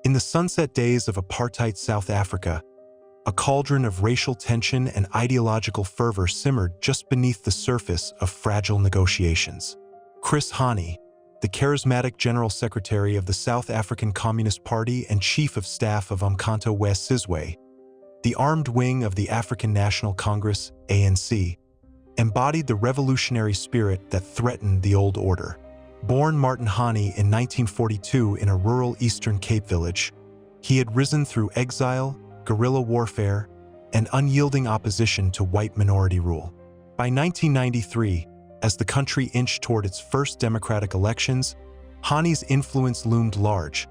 In the sunset days of apartheid South Africa, a cauldron of racial tension and ideological fervor simmered just beneath the surface of fragile negotiations. Chris Hani, the charismatic General Secretary of the South African Communist Party and Chief of Staff of Umkhonto we Sizwe, the armed wing of the African National Congress, ANC, embodied the revolutionary spirit that threatened the old order. Born Martin Hani in 1942 in a rural Eastern Cape village, he had risen through exile, guerrilla warfare, and unyielding opposition to white minority rule. By 1993, as the country inched toward its first democratic elections, Hani's influence loomed large.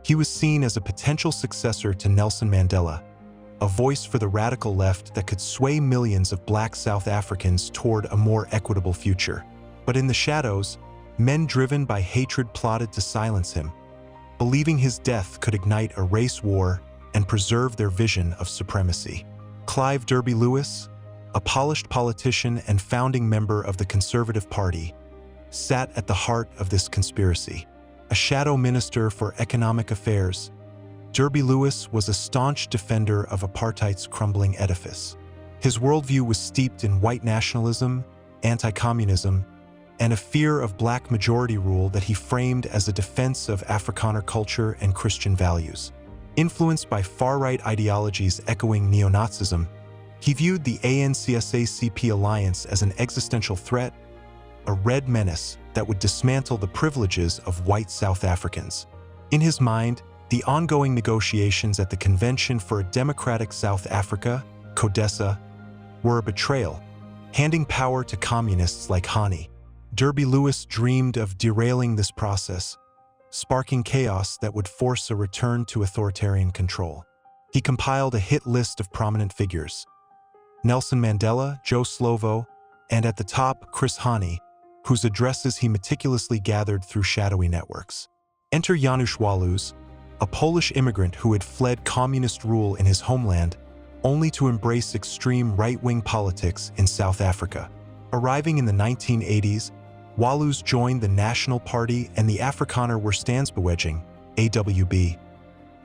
He was seen as a potential successor to Nelson Mandela, a voice for the radical left that could sway millions of black South Africans toward a more equitable future. But in the shadows, men driven by hatred plotted to silence him, believing his death could ignite a race war and preserve their vision of supremacy. Clive Derby-Lewis, a polished politician and founding member of the Conservative Party, sat at the heart of this conspiracy. A shadow minister for economic affairs, Derby-Lewis was a staunch defender of apartheid's crumbling edifice. His worldview was steeped in white nationalism, anti-communism, and a fear of black majority rule that he framed as a defense of Afrikaner culture and Christian values. Influenced by far-right ideologies echoing neo-Nazism, he viewed the ANC-SACP alliance as an existential threat, a red menace that would dismantle the privileges of white South Africans. In his mind, the ongoing negotiations at the Convention for a Democratic South Africa, CODESA, were a betrayal, handing power to communists like Hani. Derby-Lewis dreamed of derailing this process, sparking chaos that would force a return to authoritarian control. He compiled a hit list of prominent figures: Nelson Mandela, Joe Slovo, and at the top, Chris Hani, whose addresses he meticulously gathered through shadowy networks. Enter Janusz Waluś, a Polish immigrant who had fled communist rule in his homeland, only to embrace extreme right-wing politics in South Africa. Arriving in the 1980s, Waluś joined the National Party and the Afrikaner Weerstandsbeweging, AWB,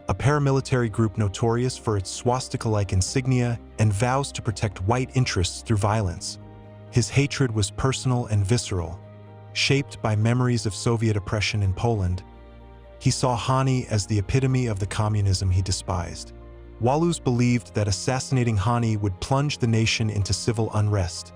a paramilitary group notorious for its swastika-like insignia and vows to protect white interests through violence. His hatred was personal and visceral, shaped by memories of Soviet oppression in Poland. He saw Hani as the epitome of the communism he despised. Waluś believed that assassinating Hani would plunge the nation into civil unrest,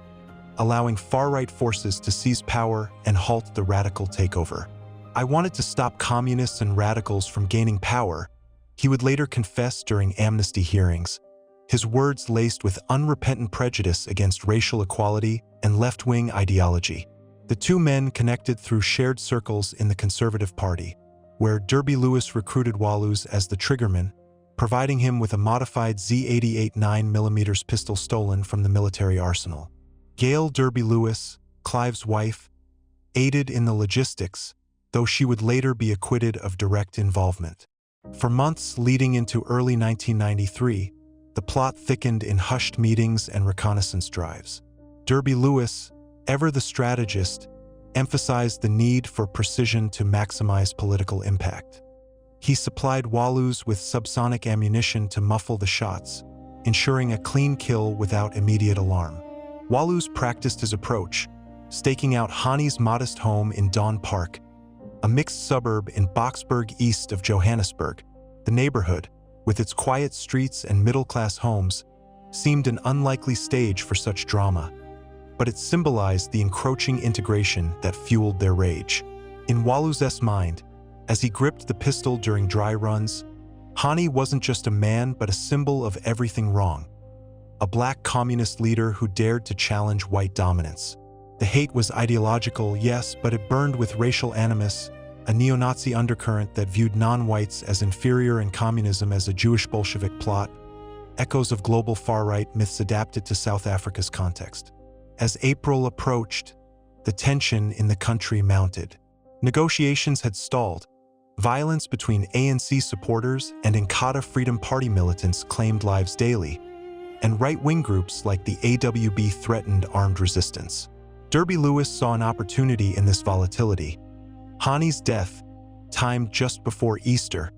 allowing far-right forces to seize power and halt the radical takeover. "I wanted to stop communists and radicals from gaining power," he would later confess during amnesty hearings, his words laced with unrepentant prejudice against racial equality and left-wing ideology. The two men connected through shared circles in the Conservative Party, where Derby-Lewis recruited Waluś as the triggerman, providing him with a modified Z88 9mm pistol stolen from the military arsenal. Gail Derby-Lewis, Clive's wife, aided in the logistics, though she would later be acquitted of direct involvement. For months leading into early 1993, the plot thickened in hushed meetings and reconnaissance drives. Derby-Lewis, ever the strategist, emphasized the need for precision to maximize political impact. He supplied Waluś with subsonic ammunition to muffle the shots, ensuring a clean kill without immediate alarm. Waluś practiced his approach, staking out Hani's modest home in Dawn Park, a mixed suburb in Boksburg east of Johannesburg. The neighborhood, with its quiet streets and middle-class homes, seemed an unlikely stage for such drama, but it symbolized the encroaching integration that fueled their rage. In Waluś's mind, as he gripped the pistol during dry runs, Hani wasn't just a man but a symbol of everything wrong, a black communist leader who dared to challenge white dominance. The hate was ideological, yes, but it burned with racial animus, a neo-Nazi undercurrent that viewed non-whites as inferior and communism as a Jewish Bolshevik plot, echoes of global far-right myths adapted to South Africa's context. As April approached, the tension in the country mounted. Negotiations had stalled. Violence between ANC supporters and Inkatha Freedom Party militants claimed lives daily, and right-wing groups like the AWB threatened armed resistance. Derby-Lewis saw an opportunity in this volatility. Hani's death, timed just before Easter,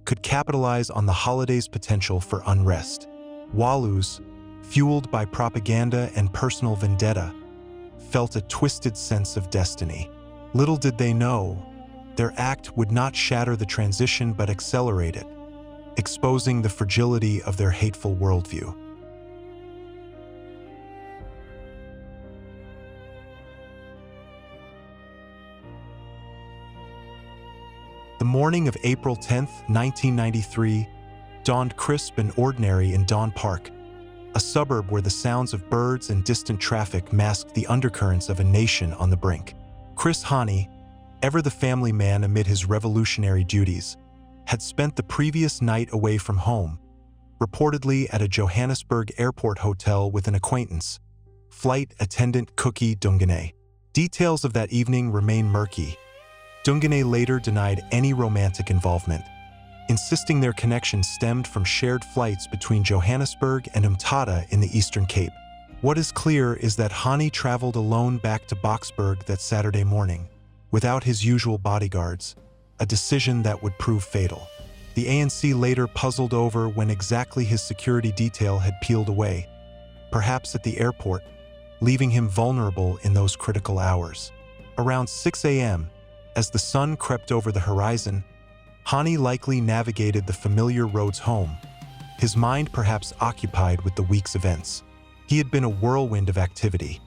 could capitalize on the holiday's potential for unrest. Waluś, fueled by propaganda and personal vendetta, felt a twisted sense of destiny. Little did they know, their act would not shatter the transition but accelerate it, exposing the fragility of their hateful worldview. The morning of April 10, 1993, dawned crisp and ordinary in Dawn Park, a suburb where the sounds of birds and distant traffic masked the undercurrents of a nation on the brink. Chris Hani, ever the family man amid his revolutionary duties, had spent the previous night away from home, reportedly at a Johannesburg airport hotel with an acquaintance, flight attendant Cookie Dungane. Details of that evening remain murky. Dungane later denied any romantic involvement, insisting their connection stemmed from shared flights between Johannesburg and Umtata in the Eastern Cape. What is clear is that Hani traveled alone back to Boksburg that Saturday morning, without his usual bodyguards, a decision that would prove fatal. The ANC later puzzled over when exactly his security detail had peeled away, perhaps at the airport, leaving him vulnerable in those critical hours. Around 6 a.m., as the sun crept over the horizon, Hani likely navigated the familiar roads home, his mind perhaps occupied with the week's events. He had been a whirlwind of activity,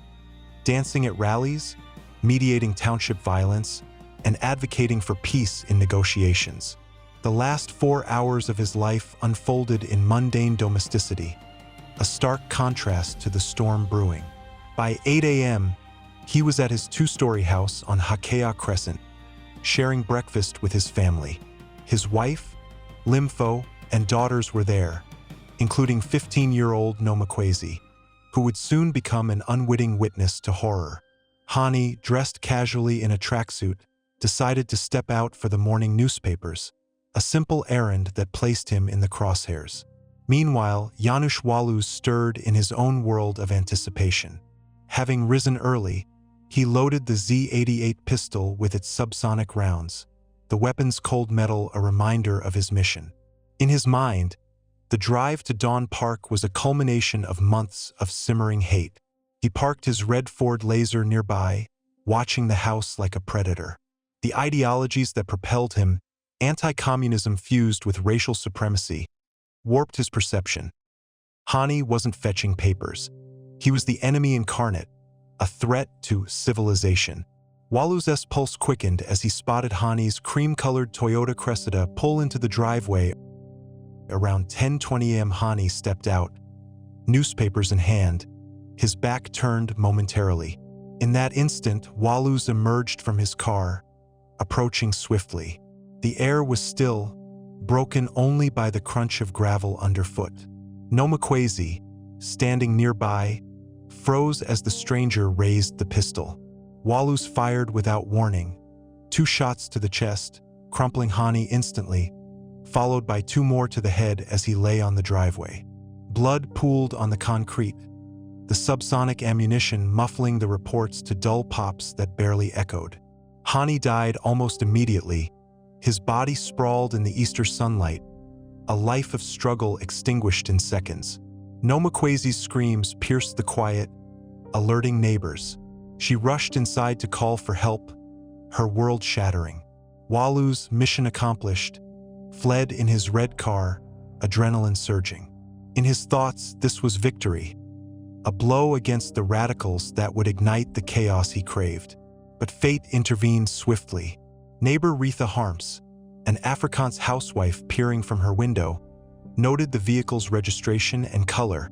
dancing at rallies, mediating township violence, and advocating for peace in negotiations. The last 4 hours of his life unfolded in mundane domesticity, a stark contrast to the storm brewing. By 8 a.m., he was at his two-story house on Hakea Crescent, sharing breakfast with his family. His wife, Limfo, and daughters were there, including 15-year-old Nomakwezi, who would soon become an unwitting witness to horror. Hani, dressed casually in a tracksuit, decided to step out for the morning newspapers, a simple errand that placed him in the crosshairs. Meanwhile, Janusz Waluś stirred in his own world of anticipation. Having risen early, he loaded the Z-88 pistol with its subsonic rounds, the weapon's cold metal a reminder of his mission. In his mind, the drive to Dawn Park was a culmination of months of simmering hate. He parked his red Ford Laser nearby, watching the house like a predator. The ideologies that propelled him, anti-communism fused with racial supremacy, warped his perception. Hani wasn't fetching papers. He was the enemy incarnate, a threat to civilization. Waluś's pulse quickened as he spotted Hani's cream-colored Toyota Cressida pull into the driveway. Around 10:20 a.m. Hani stepped out, newspapers in hand, his back turned momentarily. In that instant, Waluś emerged from his car, approaching swiftly. The air was still, broken only by the crunch of gravel underfoot. Nomakwezi, standing nearby, froze as the stranger raised the pistol. Waluś fired without warning, 2 shots to the chest, crumpling Hani instantly, followed by 2 more to the head as he lay on the driveway. Blood pooled on the concrete, the subsonic ammunition muffling the reports to dull pops that barely echoed. Hani died almost immediately, his body sprawled in the Easter sunlight, a life of struggle extinguished in seconds. Nomakwezi's screams pierced the quiet, alerting neighbors. She rushed inside to call for help, her world shattering. Waluś, mission accomplished, fled in his red car, adrenaline surging. In his thoughts, this was victory, a blow against the radicals that would ignite the chaos he craved. But fate intervened swiftly. Neighbor Retha Harms, an Afrikaans housewife peering from her window, noted the vehicle's registration and color,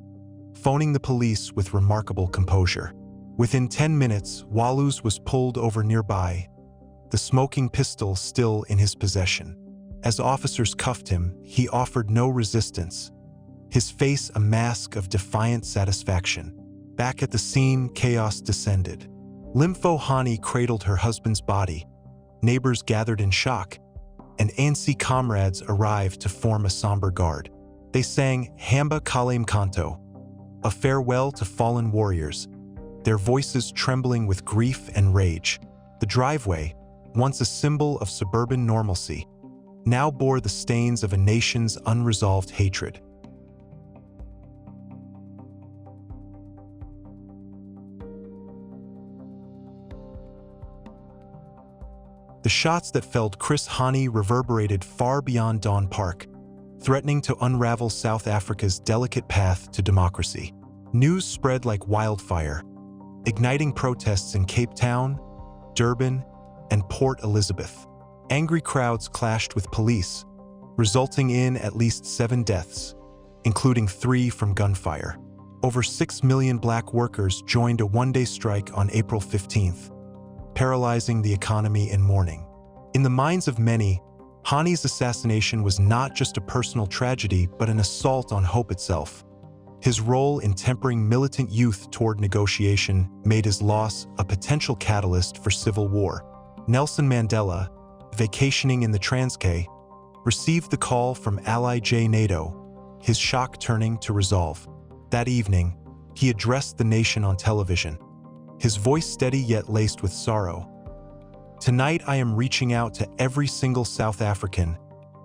phoning the police with remarkable composure. Within 10 minutes, Waluś was pulled over nearby, the smoking pistol still in his possession. As officers cuffed him, he offered no resistance, his face a mask of defiant satisfaction. Back at the scene, chaos descended. Limfo Hani cradled her husband's body, neighbors gathered in shock, and ANC comrades arrived to form a somber guard. They sang Hamba Kale Mkanto, a farewell to fallen warriors, their voices trembling with grief and rage. The driveway, once a symbol of suburban normalcy, now bore the stains of a nation's unresolved hatred. The shots that felled Chris Hani reverberated far beyond Dawn Park, threatening to unravel South Africa's delicate path to democracy. News spread like wildfire, igniting protests in Cape Town, Durban, and Port Elizabeth. Angry crowds clashed with police, resulting in at least 7 deaths, including 3 from gunfire. Over 6 million black workers joined a one-day strike on April 15th, paralyzing the economy in mourning. In the minds of many, Hani's assassination was not just a personal tragedy, but an assault on hope itself. His role in tempering militant youth toward negotiation made his loss a potential catalyst for civil war. Nelson Mandela, vacationing in the Transkei, received the call from ally NATO, his shock turning to resolve. That evening, he addressed the nation on television, his voice steady yet laced with sorrow. "Tonight I am reaching out to every single South African,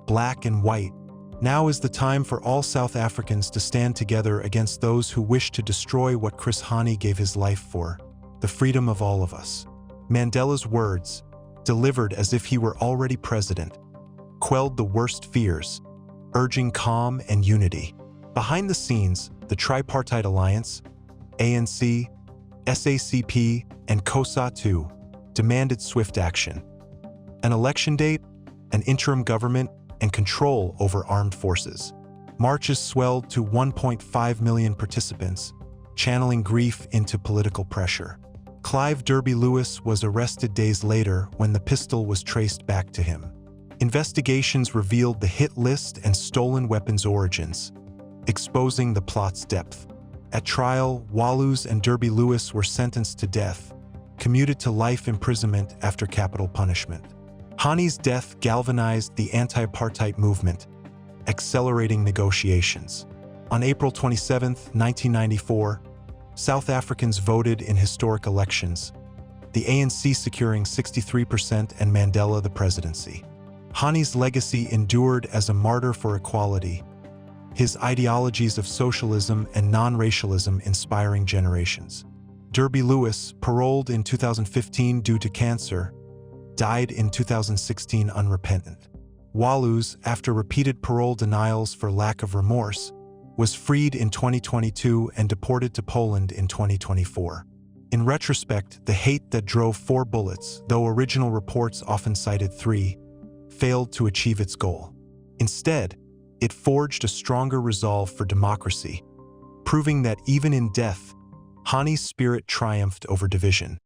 black and white. Now is the time for all South Africans to stand together against those who wish to destroy what Chris Hani gave his life for, the freedom of all of us." Mandela's words, delivered as if he were already president, quelled the worst fears, urging calm and unity. Behind the scenes, the tripartite alliance, ANC, SACP, and COSATU, demanded swift action. An election date, an interim government, and control over armed forces. Marches swelled to 1.5 million participants, channeling grief into political pressure. Clive Derby-Lewis was arrested days later when the pistol was traced back to him. Investigations revealed the hit list and stolen weapons' origins, exposing the plot's depth. At trial, Waluś and Derby-Lewis were sentenced to death, commuted to life imprisonment after capital punishment. Hani's death galvanized the anti-apartheid movement, accelerating negotiations. On April 27, 1994, South Africans voted in historic elections, the ANC securing 63% and Mandela the presidency. Hani's legacy endured as a martyr for equality, his ideologies of socialism and non-racialism inspiring generations. Derby-Lewis, paroled in 2015 due to cancer, died in 2016 unrepentant. Waluś, after repeated parole denials for lack of remorse, was freed in 2022 and deported to Poland in 2024. In retrospect, the hate that drove 4 bullets, though original reports often cited 3, failed to achieve its goal. Instead, it forged a stronger resolve for democracy, proving that even in death, Hani's spirit triumphed over division.